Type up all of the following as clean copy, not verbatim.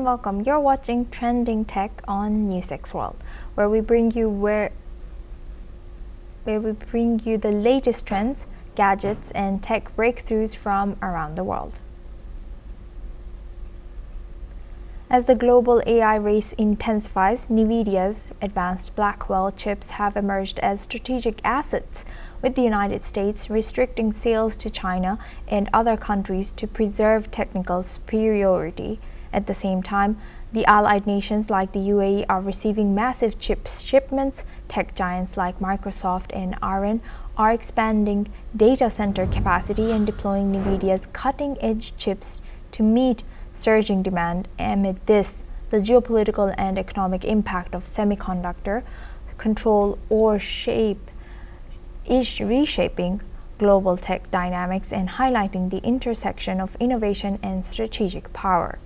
and welcome. You're watching Trending Tech on NewsX World, where we bring you the latest trends, gadgets, and tech breakthroughs from around the world. As the global AI race intensifies, NVIDIA's advanced Blackwell chips have emerged as strategic assets, with the United States restricting sales to China and other countries to preserve technical superiority. At the same time, the allied nations like the UAE are receiving massive chip shipments. Tech giants like Microsoft and Iran are expanding data center capacity and deploying NVIDIA's cutting-edge chips to meet surging demand. Amid this, the geopolitical and economic impact of semiconductor control or shape is reshaping global tech dynamics and highlighting the intersection of innovation and strategic power.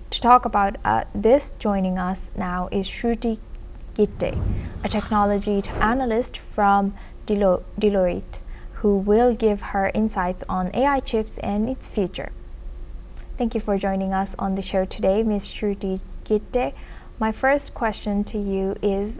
To talk about this, joining us now is Shruti Gitte, a technology analyst from Deloitte, who will give her insights on AI chips and its future. Thank you for joining us on the show today, Ms. Shruti Gitte. My first question to you is,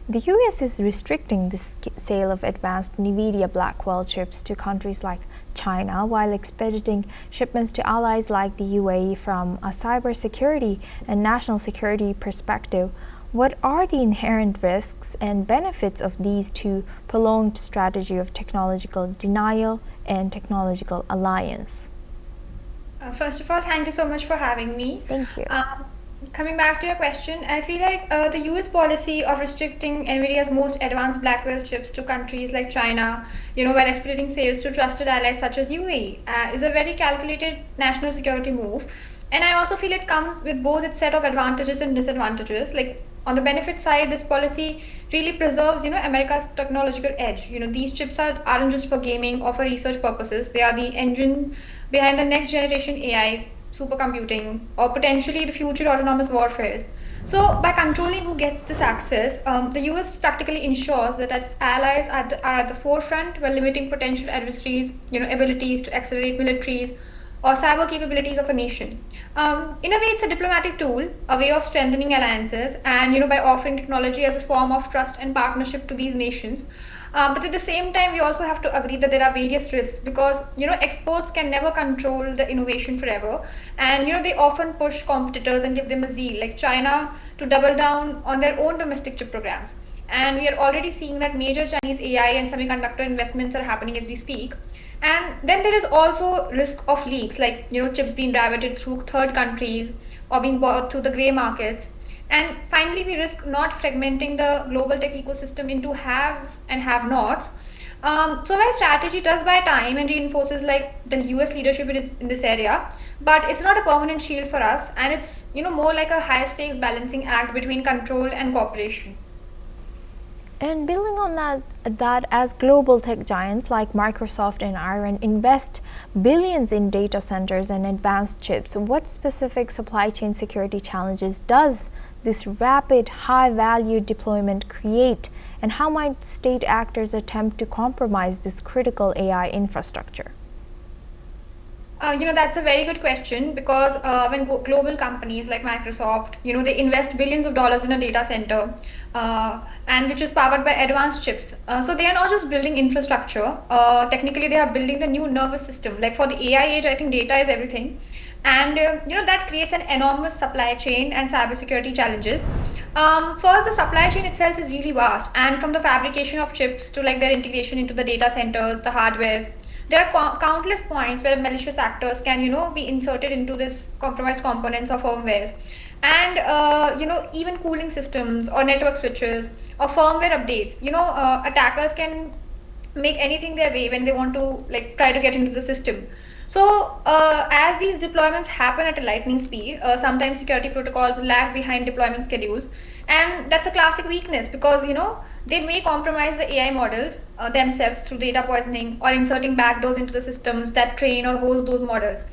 the US is restricting the sale of advanced NVIDIA Blackwell chips to countries like China while expediting shipments to allies like the UAE. From a cybersecurity and national security perspective, what are the inherent risks and benefits of these two prolonged strategy of technological denial and technological alliance? First of all, thank you so much for having me. Thank you. Coming back to your question, I feel like the US policy of restricting NVIDIA's most advanced Blackwell chips to countries like China, while expediting sales to trusted allies such as UAE, is a very calculated national security move. And I also feel it comes with both its set of advantages and disadvantages. Like on the benefit side, this policy really preserves, America's technological edge. These chips aren't just for gaming or for research purposes. They are the engines behind the next generation AIs, supercomputing, or potentially the future autonomous warfares. So, by controlling who gets this access, the US practically ensures that its allies are at the forefront while limiting potential adversaries, abilities to accelerate militaries or cyber capabilities of a nation. In a way, it's a diplomatic tool, a way of strengthening alliances, and by offering technology as a form of trust and partnership to these nations. But at the same time, we also have to agree that there are various risks because exports can never control the innovation forever, and they often push competitors and give them a zeal, like China, to double down on their own domestic chip programs. And we are already seeing that major Chinese AI and semiconductor investments are happening as we speak. And then there is also risk of leaks, like chips being diverted through third countries or being bought through the gray markets. And finally, we risk not fragmenting the global tech ecosystem into haves and have-nots. So while strategy does buy time and reinforces like the US leadership in this area, but it's not a permanent shield for us, and it's more like a high-stakes balancing act between control and cooperation. And building on that as global tech giants like Microsoft and Iran invest billions in data centers and advanced chips, what specific supply chain security challenges does this rapid, high-value deployment create, and how might state actors attempt to compromise this critical AI infrastructure? That's a very good question because when global companies like Microsoft, they invest billions of dollars in a data center, and which is powered by advanced chips. So they are not just building infrastructure. Technically, they are building the new nervous system. Like for the AI age, I think data is everything, and that creates an enormous supply chain and cybersecurity challenges. First, the supply chain itself is really vast, and from the fabrication of chips to like their integration into the data centers, the hardwares, there are countless points where malicious actors can, be inserted into this compromised components or firmwares. And, even cooling systems or network switches or firmware updates, attackers can make anything their way when they want to like try to get into the system. So as these deployments happen at a lightning speed, sometimes security protocols lag behind deployment schedules, and that's a classic weakness because they may compromise the AI models themselves through data poisoning or inserting backdoors into the systems that train or host those models.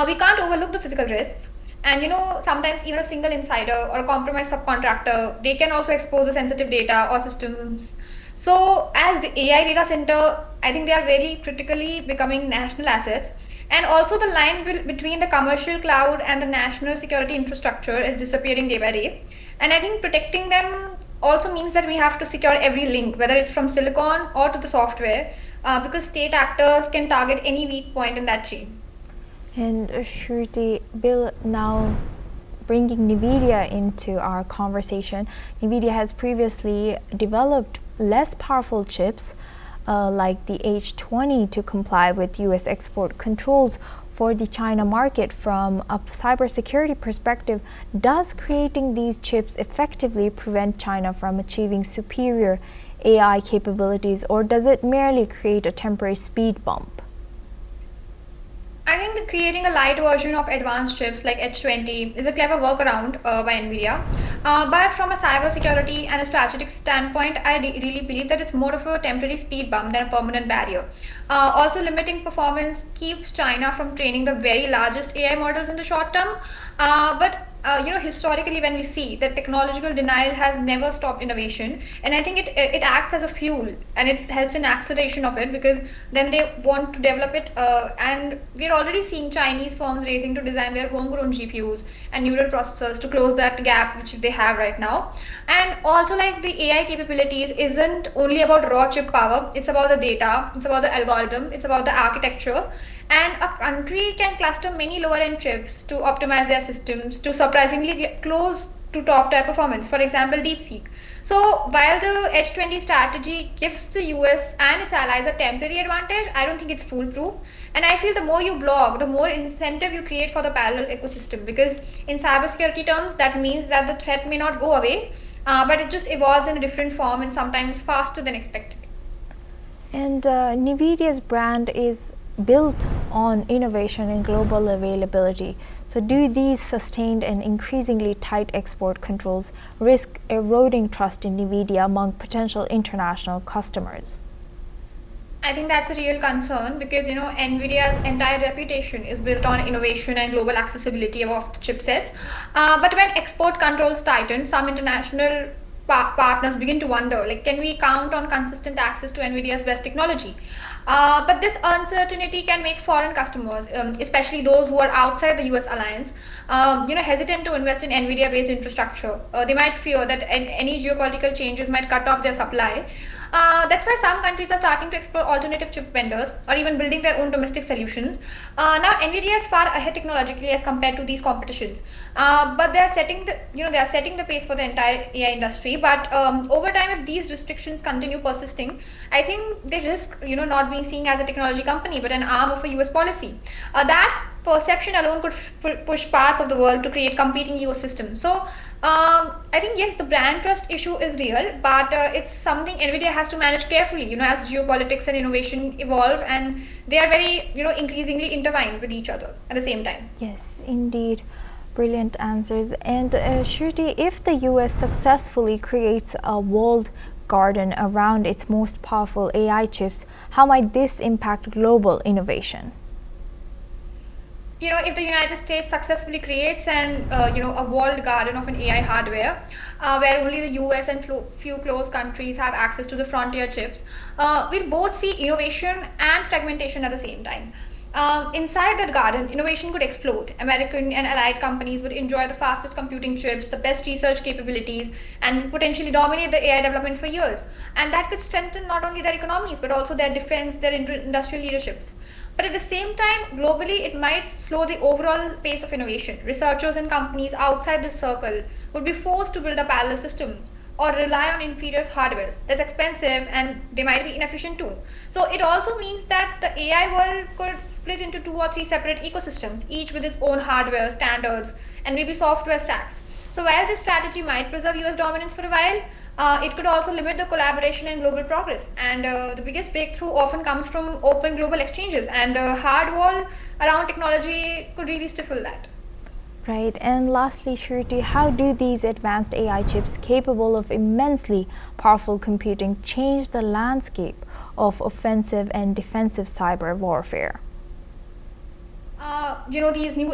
We can't overlook the physical risks. And sometimes even a single insider or a compromised subcontractor, they can also expose the sensitive data or systems. So as the AI data center, I think they are very critically becoming national assets. And also, the line between the commercial cloud and the national security infrastructure is disappearing day by day. And I think protecting them also means that we have to secure every link, whether it's from silicon or to the software, because state actors can target any weak point in that chain. And Shruti, Bill, now bringing NVIDIA into our conversation, NVIDIA has previously developed less powerful chips like the H20 to comply with US export controls for the China market. From a cybersecurity perspective, does creating these chips effectively prevent China from achieving superior AI capabilities, or does it merely create a temporary speed bump? I think that creating a light version of advanced chips like H20 is a clever workaround by NVIDIA. But from a cybersecurity and a strategic standpoint, I really believe that it's more of a temporary speed bump than a permanent barrier. Also, limiting performance keeps China from training the very largest AI models in the short term. But historically, when we see that technological denial has never stopped innovation, and I think it acts as a fuel and it helps in acceleration of it, because then they want to develop it. And we're already seeing Chinese firms racing to design their homegrown GPUs and neural processors to close that gap which they have right now. And also, like, the AI capabilities isn't only about raw chip power; it's about the data, it's about the algorithm, it's about the architecture. And a country can cluster many lower end chips to optimize their systems to surprisingly close to top tier performance, for example, DeepSeek. So, while the H20 strategy gives the US and its allies a temporary advantage, I don't think it's foolproof. And I feel the more you block, the more incentive you create for the parallel ecosystem. Because in cybersecurity terms, that means that the threat may not go away, but it just evolves in a different form and sometimes faster than expected. And NVIDIA's brand is built on innovation and global availability. So, do these sustained and increasingly tight export controls risk eroding trust in NVIDIA among potential international customers? I think that's a real concern because Nvidia's entire reputation is built on innovation and global accessibility of the chipsets. But when export controls tighten, some international partners begin to wonder, like, can we count on consistent access to Nvidia's best technology? But this uncertainty can make foreign customers, especially those who are outside the US alliance, hesitant to invest in Nvidia-based infrastructure. They might fear that any geopolitical changes might cut off their supply. That's why some countries are starting to explore alternative chip vendors or even building their own domestic solutions. Now, Nvidia is far ahead technologically as compared to these competitions, but they are setting the pace for the entire AI industry. But over time, if these restrictions continue persisting, I think they risk not being seen as a technology company but an arm of a US policy. That perception alone could push parts of the world to create competing ecosystems. So I think yes, the brand trust issue is real, but it's something Nvidia has to manage carefully. As geopolitics and innovation evolve, and they are very increasingly intertwined with each other at the same time. Yes, indeed. Brilliant answers. And Shruti, if the US successfully creates a walled garden around its most powerful AI chips, how might this impact global innovation? If the United States successfully creates a walled garden of an AI hardware, where only the US and few close countries have access to the frontier chips, we'll both see innovation and fragmentation at the same time. Inside that garden, innovation could explode. American and allied companies would enjoy the fastest computing chips, the best research capabilities, and potentially dominate the AI development for years. And that could strengthen not only their economies but also their defense, their industrial leaderships. But at the same time, globally, it might slow the overall pace of innovation. Researchers and companies outside this circle would be forced to build up parallel systems or rely on inferior hardware. That's expensive and they might be inefficient too. So it also means that the AI world could split into two or three separate ecosystems, each with its own hardware, standards, and maybe software stacks. So while this strategy might preserve US dominance for a while, it could also limit the collaboration and global progress. And the biggest breakthrough often comes from open global exchanges, and a hard wall around technology could really stifle that. Right, and lastly, Shruti, how do these advanced AI chips capable of immensely powerful computing change the landscape of offensive and defensive cyber warfare? These new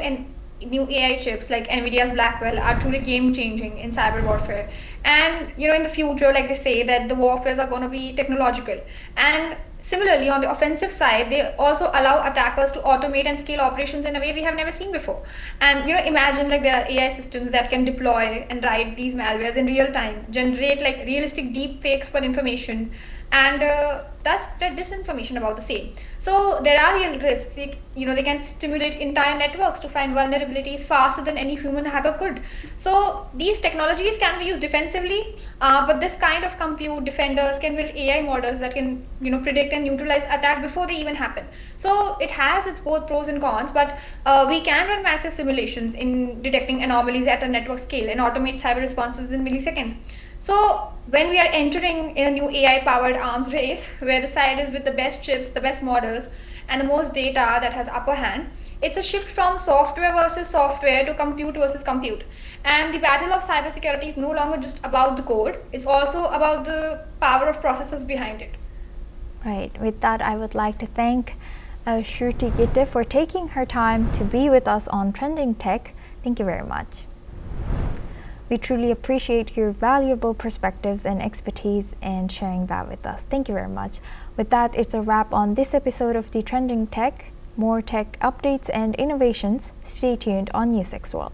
AI chips like NVIDIA's Blackwell are truly game changing in cyber warfare. And in the future, like they say, that the warfares are going to be technological. And Similarly, on the offensive side, they also allow attackers to automate and scale operations in a way we have never seen before. And imagine like there are AI systems that can deploy and write these malwares in real time, generate like realistic deep fakes for information, and thus spread disinformation about the same. So there are real risks. They can stimulate entire networks to find vulnerabilities faster than any human hacker could. So these technologies can be used defensively, but this kind of compute defenders can build AI models that can predict and neutralize attack before they even happen. So it has its both pros and cons, but we can run massive simulations in detecting anomalies at a network scale and automate cyber responses in milliseconds. So when we are entering in a new AI powered arms race where the side is with the best chips, the best models, and the most data that has upper hand, it's a shift from software versus software to compute versus compute. And the battle of cybersecurity is no longer just about the code, it's also about the power of processors behind it. Right. With that, I would like to thank Shruti Gitte for taking her time to be with us on Trending Tech. Thank you very much. We truly appreciate your valuable perspectives and expertise and sharing that with us. Thank you very much. With that, it's a wrap on this episode of the Trending Tech. More tech updates and innovations. Stay tuned on NewsX World.